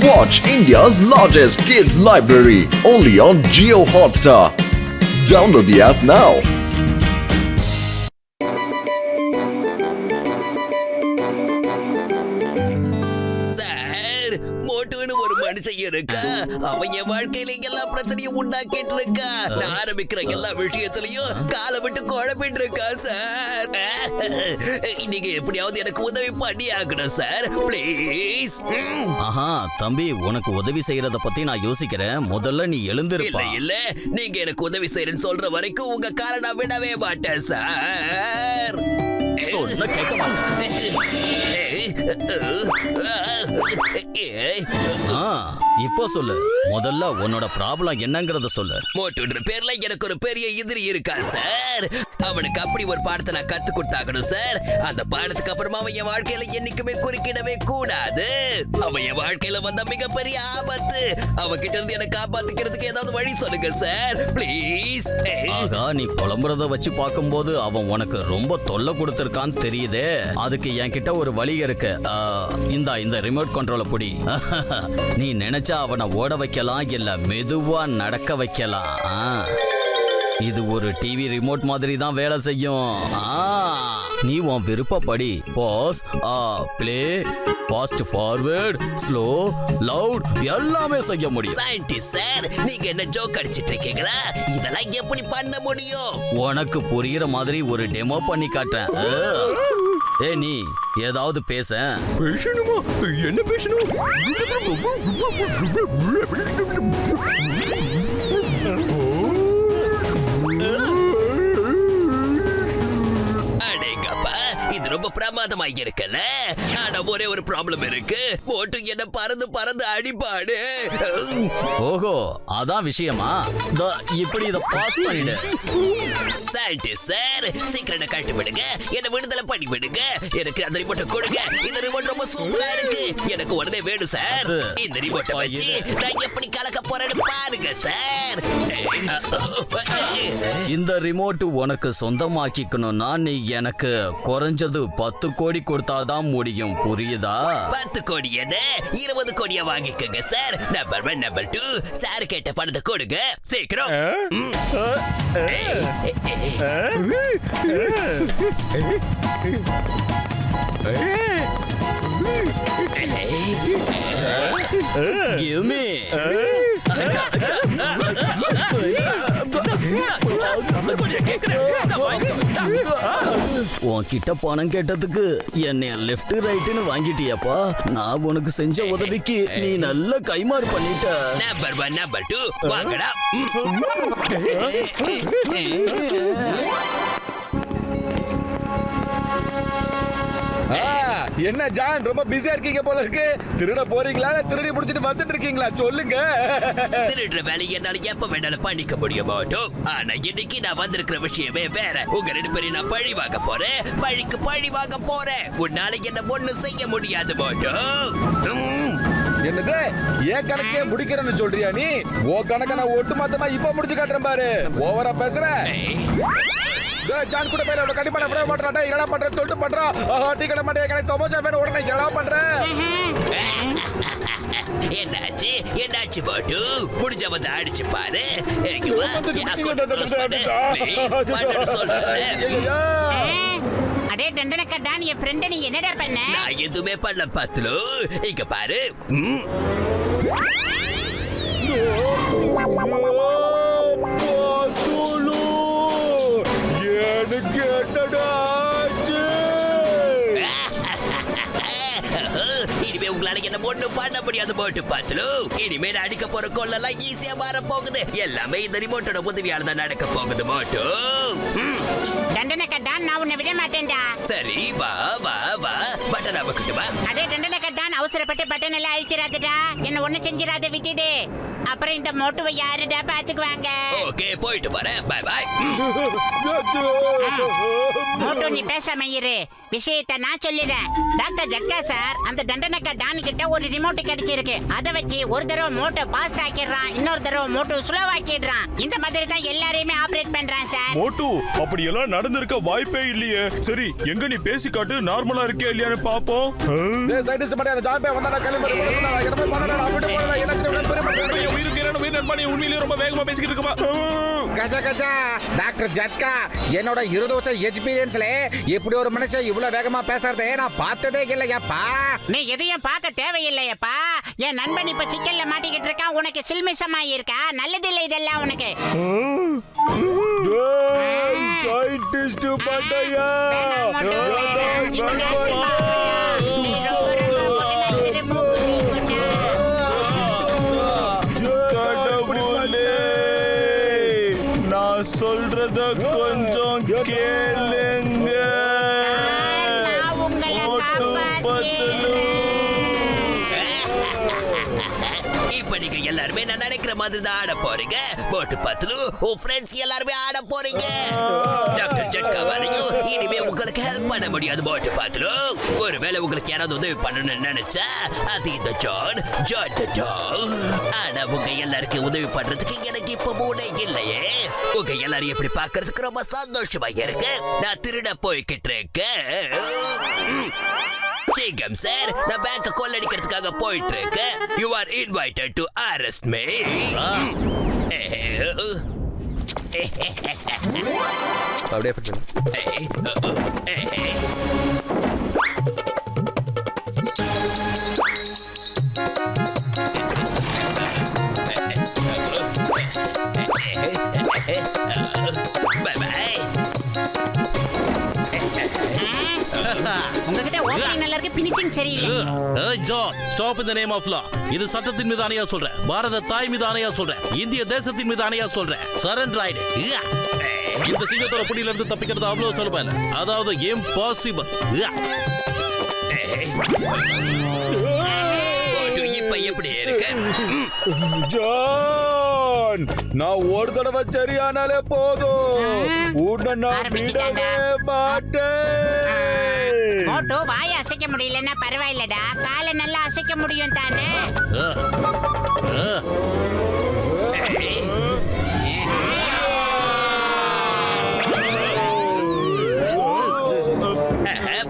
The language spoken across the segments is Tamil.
Watch India's largest kids library only on Jio Hotstar. Download the app now. இருக்கா அவன் என் வாழ்க்கையில எல்லா பிரச்சனையும் உண்டாக்கிட்டு இருக்கா. நான் ஆரம்பிக்கிற எல்லா விஷயத்திலையும் காலை விட்டு குழப்பிட்டு இருக்கா சார். நீங்க எப்படியாவது எனக்கு உதவி பண்ணி ஆகணும் சார், ப்ளீஸ். ஆஹா தம்பி, உனக்கு உதவி செய்யறத பத்தி நான் யோசிக்கிறேன். முதல்ல நீ எழுந்திருப்பா. இல்ல நீங்க எனக்கு உதவி செய்யறேன்னு சொல்ற வரைக்கும் உங்க காலை நான் விடவே மாட்டேன் சார். சொன்ன கேட்க மாட்டேன். இப்போ சொல்லு, முதல்ல உன்னோட ப்ராப்ளம் என்னங்கறத சொல்லு. மோட்டுன்ற பேர்ல எனக்கு ஒரு பெரிய எதிரி இருக்கா சார். அவனுக்கு அப்படி ஒரு பாடத்தை நான் கத்து கொடுத்தாகணும் சார். அந்த பாடத்துக்கு அப்புறமா அவன் என் வாழ்க்கையில என்னைக்குமே குறுக்கிடவே கூடாது. அவன் என் வாழ்க்கையில வந்த மிகப்பெரிய ஆபத்து. அவன்கிட்ட இருந்து எனக்கு காப்பாத்திக்கிறதுக்கு ஏதாவது வழி சொல்லுங்க சார், ப்ளீஸ். ஆகா, நீ புலம்புறத வச்சு பார்க்கும்போது அவன் உனக்கு ரொம்ப தொல்லை கொடுத்திருக்கான்னு தெரியுதே. அதுக்கு என்கிட்ட ஒரு வழி இருக்கு. இந்த ரிமோட் கண்ட்ரோலை புடி. நீ நினைச்சா அவனை ஓட வைக்கலாம், இல்ல மெதுவா நடக்க வைக்கலாம். இது ஒரு டிவி ரிமோட் மாதிரி தான் வேலை செய்யும். நீ உன் விருப்பப்படி pause, play, fast forward, slow, loud எல்லாமே செய்ய முடியும். சயின்டிஸ்ட் சார், நீங்க என்ன ஜோக் அடிச்சிட்டு இருக்கீங்களா? இதெல்லாம் எப்படி பண்ண முடியும்? உனக்கு புரியுற மாதிரி ஒரு டெமோ பண்ணி காட்டுறேன். நீ ஏதாவது பேச. பேசணுமா? என்ன பேசணும்? இது ரொம்ப பிரமாதமா இருக்குல்ல. ஆனா ஒரே ஒரு ப்ராப்ளம் இருக்கு. போட்டு என்ன பறந்து பறந்து அடிப்பாடு. ஓஹோ, அதான் விஷயமா? இப்படி இத பாஸ் பண்ணிடு. சயின்டிஸ்ட் சார், சீக்கிரம் கட்டி விடுங்க, என்ன விடுதலை பண்ணி விடுங்க. எனக்கு அந்த ரிமோட்டை கொடுங்க. இந்த ரிமோட் ரொம்ப சூப்பரா இருக்கு, எனக்கு உடனே வேணும் சார். இந்த ரிமோட்டை வச்சு நான் எப்படி கலக்க போறேன்னு பாருங்க சார். இந்த ரிமோட் உனக்கு சொந்தமாக்கிக்கணும்னா நீ எனக்கு குறைஞ்சது 10 கோடி கொடுத்தாதான் முடியும், புரியுதா? 10 கோடி என்ன 20 கோடியா வாங்கிக்கோங்க சார். நம்பர் 1 நம்பர் 2 சார் கேட்ட பணத்தை கொடுங்க சீக்கிரம். Give me. உன்கிட்ட பணம் கேட்டதுக்கு என்னைய லெஃப்ட் ரைட்னு வாங்கிட்டியாப்பா. நான் உனக்கு செஞ்ச உதவிக்கு நீ நல்ல கைமாறு பண்ணிட்ட. நம்பர் 1 நம்பர் 2 வாங்கடா. என்ன ஜான், ரொம்ப பிஸியா இருக்கீங்க போல இருக்கு. திருட போறீங்களா, திருடி முடிச்சிட்டு வந்துட்டு இருக்கீங்களா? சொல்லுங்க. திருடுற வேலையை என்னால எப்ப வேணாலும் பண்ணிக்க முடியும் மாட்டோம். ஆனா இன்னைக்கு நான் வந்திருக்கிற விஷயமே வேற. உங்க 2 பேரையும் நான் பழி வாங்க போறேன். பழிக்கு பழி வாங்க போறேன். உன்னால என்ன ஒண்ணு செய்ய முடியாது மாட்டோம். என்னது, ஏன் கணக்கே முடிக்கிறேன்னு சொல்றியா நீ? ஓ கணக்க நான் ஒட்டு மொத்தமா இப்ப முடிச்சு காட்டுறேன் பாரு. ஓவரா பேசுற. ஜான் கூட பேர கண்டிப்பா நான் விட மாட்டேன். என்னடா பண்ற சொல்லிட்டு பண்றான். டீ கடை மாட்டேன், சமோசா வேணும், உடனே என்னடா பண்ற? என்னாச்சு பாட்டு? முடிஞ்ச வந்து அடிச்சு பாரு. அடே டண்டனக்கா டான், என் ஃப்ரெண்ட் நீ என்னடா பண்ண? நான் எதுவுமே பண்ணல பாத்துலோ. இங்க பாரு. எனக்கு என்னடா இனிமே உங்களால என்ன ஒண்ணும் பண்ண முடியாது போட்டு பாத்துலோ. இனிமே நான் அடிக்க போற கொள்ளலாம் ஈஸியா மாற போகுது. எல்லாமே இந்த ரிமோட்டோட உதவியால தான் நடக்க போகுது மோட்டோ. டண்டனக்கா டான், நான் உன்னை விட மாட்டேன்டா. சரி வா வா வா, பட்டன் அமுக்கட்டுமா? அடே டண்டனக்கா டான், அவசரப்பட்டு பட்டன் எல்லாம் அழுத்திராதடா. என்ன ஒண்ணு செஞ்சிராத, விட்டுடு. அப்புறம் இந்த மோட்டுவை யாருடா பாத்துக்குவாங்க? ஓகே, போயிட்டு வரேன். Bye bye. மோட்டு நீ பேசாம இரு. விஷயத்தை நான் சொல்லிடுறேன். டாக்டர் ஜட்கா சார், அந்த தண்டனக்கா டான் கிட்ட ஒரு ரிமோட் கிடைச்சிருக்கு. அதை வச்சு ஒரு தடவை மோட்டோ ஃபாஸ்ட் ஆக்கிடுறான், இன்னொரு தடவை மோட்டோ ஸ்லோ ஆக்கிடுறான். இந்த மாதிரி தான் எல்லாரையுமே ஆபரேட் பண்றான் சார். மோட்டு, அப்படி எல்லாம் நடந்திருக்க வாய்ப்பே இல்லையே. சரி, எங்க நீ பேசி காட்டு, நார்மலா இருக்கே இல்லையான்னு பாப்போம். சைடிஸ்ட் பண்ணி அந்த ஜான் பே வந்தா கிளம்பி என்ன பண்ணடா நீங்களும் ரொம்ப வேகமா பேசிக்கிட்டு இருக்கமா? கஜா கஜா டாக்டர் ஜட்கா, என்னோட 20 வருஷம் எக்ஸ்பீரியன்ஸ்ல இப்படி ஒரு மனுஷன் இவ்வளவு வேகமா பேசுறதே நான் பார்த்ததே இல்லையாப்பா. நீ எதையும் பார்க்க தேவையில்லையப்பா. என் நண்பன் இப்ப சிக்கல்ல மாட்டிக்கிட்டு இருக்கான். உனக்கு சில்மிசமா இருக்கா? நல்லதில்லை இதெல்லாம் உனக்கு. சயின்டிஸ்ட் பண்டையா. நான் சொல்றத கொஞ்சம் கேளுங்க. மோட்டு பத்லு. இப்ப நீங்க எல்லாருமே நான் நினைக்கிற மாதிரி தான் ஆட போறீங்க. போட்டு பத்லு உன் ஃப்ரெண்ட்ஸ் எல்லாருமே ஆட போறீங்க. டாக்டர் ஜட்காவாலையும் இனிமே உங்களுக்கு ஹெல்ப் பண்ண முடியாது. போட்டு பத்லு ஒருவேளை உங்களுக்கு யாராவது உதவி பண்ணணும்னு நினைச்சா அது இந்த ஜான் த டாக். ஆனா உங்க எல்லாருக்கும் உதவி பண்றதுக்கு எனக்கு இப்ப மூடே இல்லையே. உங்க எல்லாரும் எப்படி பாக்குறதுக்கு ரொம்ப சந்தோஷமா இருக்கு. நான் திருட போய்கிட்டு இருக்கேன். சிங்கம் சார், நான் பேங்க கொள்ளடிக்கிறதுக்காக போயிட்டு இருக்கேன். You are invited to arrest me. அப்படியே பண்ணு. உங்ககிட்ட ஓப்பனிங் நல்லா இருக்கு, பினிஷிங் சரியில்லை. John, stop in the name of law. இது சட்டத்தின் மீது ஆணையா சொல்றேன். பாரத தாய் மீது ஆணையா சொல்றேன். இந்திய தேசத்தின் மீது ஆணையா சொல்றேன். சரண்டர் ஆயிடு. இந்த சிங்கத்தோட புடியில இருந்து தப்பிக்கிறது அவ்வளவு சுலபம் இல்ல. அதாவது இம்பாசிபிள். இப்ப எப்படி இருக்கு? ஜான், நான் ஒரு தடவை சரியானாலே போதும். உன்னை நான் விடவே மாட்டேன். மோட்டோ வாயை அசைக்க முடியலன்னா பரவாயில்லடா, காலை நல்லா அசைக்க முடியும் தானே.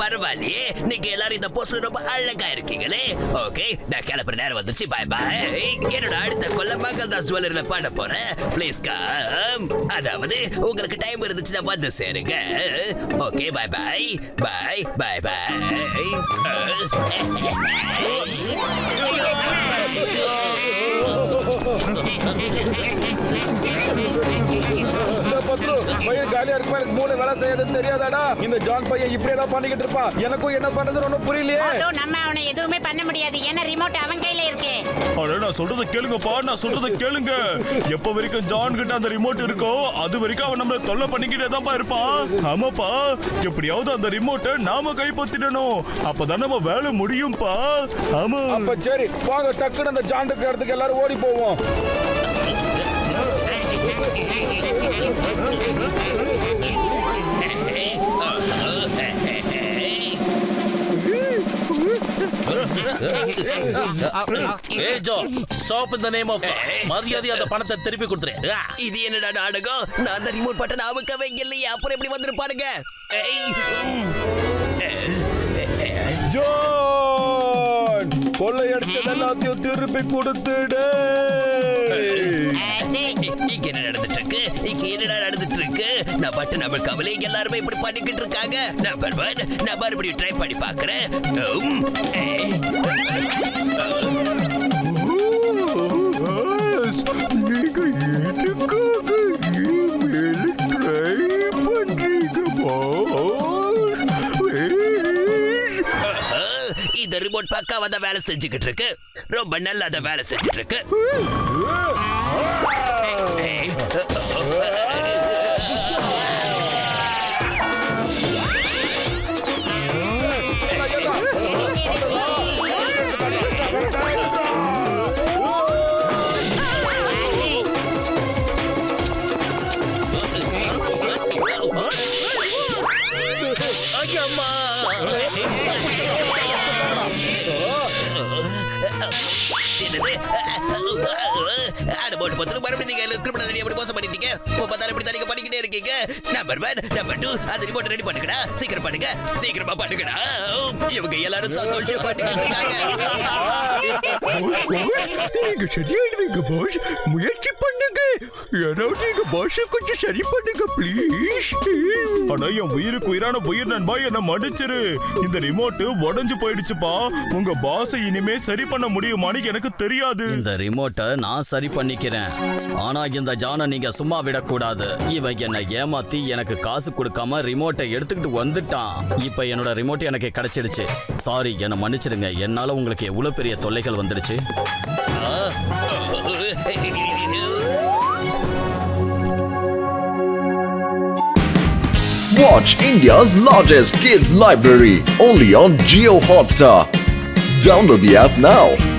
பரவாயில்லையே, நீங்க எல்லாரும் இந்த போஸ்ட் ரொம்ப அழகா இருக்கீங்களே. ஓகே, நான் கிளம்புற நேரம் வந்துச்சு. Bye bye. என்னோட அடுத்த கொல்ல மங்கள்தாஸ் ஜுவல்லரியில பண்ண போறேன். Please come. அதாவது உங்களுக்கு டைம் இருந்துச்சுன்னா வந்து சேருங்க. Okay, bye bye. Bye bye bye. பத்ரு, பையன் காலியா இருக்குமா? எனக்கு மூணு வேலை செய்யறதுன்னு தெரியாதாடா? இந்த ஜான் பையன் இப்படியே தான் பண்ணிக்கிட்டு இருப்பா. எனக்கும் என்ன பண்றதுன்னு ஒன்றும் புரியலையே. மோட்டோ, நம்ம அவனை எதுவுமே பண்ண முடியாது. ஏன்னா ரிமோட் அவன் கையில இருக்கு. அட, நான் சொல்றத கேளுங்கப்பா, நான் சொல்றத கேளுங்க. எப்ப வரைக்கும் ஜான் கிட்ட அந்த ரிமோட் இருக்கோ அது வரைக்கும் அவன் நம்மள தொல்லை பண்ணிக்கிட்டே தான்ப்பா இருப்பான். ஆமாப்பா, எப்படியாவது அந்த ரிமோட்டை நாம கைப்பற்றிடணும். அப்பதான் நம்ம வேலை முடியும்பா. ஆமா. அப்ப சரி, வாங்க டக்குன்னு அந்த ஜான் இருக்கிற இடத்துக்கு எல்லாரும் ஓடி போவோம். ஏய் John, stop in the name of law. மரியாதை அந்த பணத்தை திருப்பி கொடுத்துரு. இது என்னடா நாடகம்? நான் அந்த ரிமோட் பட்டனை அமுக்கவே இல்லையே. அப்புறம் எப்படி வந்துருப்பாருங்க? ஜான், கொள்ளையடிச்சது எல்லாத்தையும் திருப்பி கொடுத்துடு. இங்க என்ன நடந்துட்டு இருக்கு? இங்க என்னடா நடந்துட்டு இருக்கு? நான் பட்டன் அமுக்காமலே எல்லாருமே இப்படி பண்ணிக்கிட்டு இருக்காங்க. நம்பர் 1, நான் மறுபடியும் ட்ரை பண்ணி பாக்குறேன். நீங்க எதுக்காக இமெயில் ட்ரை பண்றீங்க பாஸ்? இந்த ரிமோட் பக்காவா தான் வேலை செஞ்சுக்கிட்டு இருக்கு. ரொம்ப நல்லா தான் வேலை செஞ்சுட்டு இருக்கு. ஐயம்மா. போட்டு பத்து மறுபடியும் நீங்க கிரிமினல் எப்படி மோசம் பண்ணிட்டீங்க? பார்த்தாலும் இப்படி தனிக்க பண்ணிக்கிட்டே இருக்கீங்க. நம்பர் 1, நம்பர் 2, அந்த ரிமோட் ரெடி பண்ணுங்கடா. சீக்கிரம் பண்ணுங்க, சீக்கிரமா பண்ணுங்கடா. இவங்க எல்லாரும் சந்தோஷம் பண்ணிக்கிட்டு இருக்காங்க. நீங்க சரியாயிடுவீங்க பாஸ். முயற்சி பண்ண பண்ணுங்க. யாராவது எங்க பாஷை கொஞ்சம் சரி பண்ணுங்க ப்ளீஸ். அட என் உயிருக்கு உயிரான உயிர் நண்பா, என்ன மன்னிச்சிரு. இந்த ரிமோட் உடைஞ்சு போயிடுச்சுப்பா. உங்க பாஸை இனிமே சரி பண்ண முடியுமான்னு எனக்கு தெரியாது. இந்த ரிமோட்டை நான் சரி பண்ணிக்கிறேன். ஆனா இந்த ஜானை நீங்க சும்மா விடக்கூடாது. இவன் என்னை ஏமாத்தி எனக்கு காசு கொடுக்காம ரிமோட்டை எடுத்துக்கிட்டு வந்துட்டான். இப்ப என்னோட ரிமோட் எனக்கு கிடைச்சிடுச்சு. சாரி, என்னை மன்னிச்சிடுங்க. என்னால உங்களுக்கு எவ்வளவு பெரிய தொல்லைகள் வந்துடுச்சு. Watch India's largest kids library only on Jio Hotstar. Download the app now.